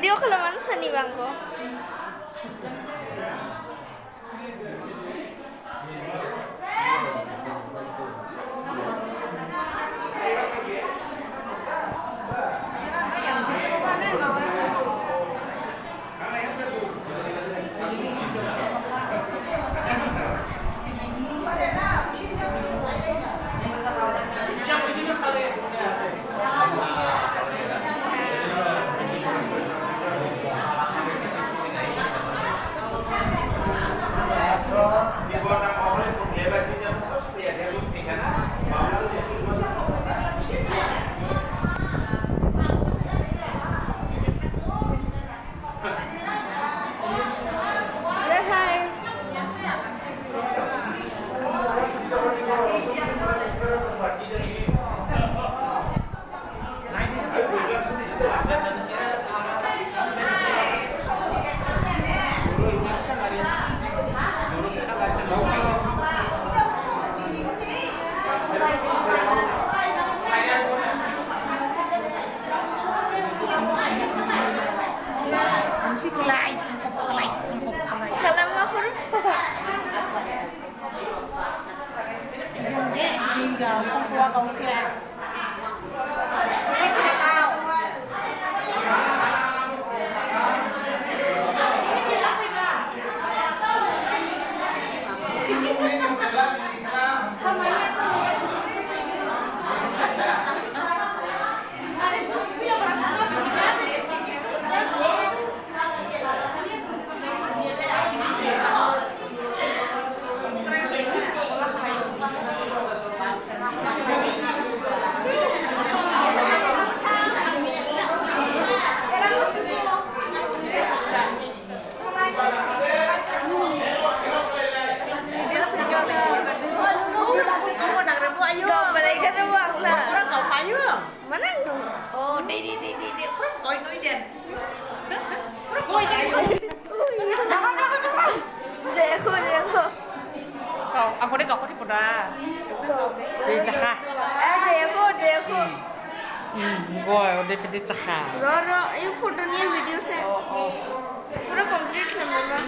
Video kelamaan seni bangko. Tinggal semua kau kira. Kita tahu. Aku deh kau di poda. Jadi cakap. Jeko. Boy, udah pilih cakap. Roro, ini foto nih video saya. Pura complete kan mama.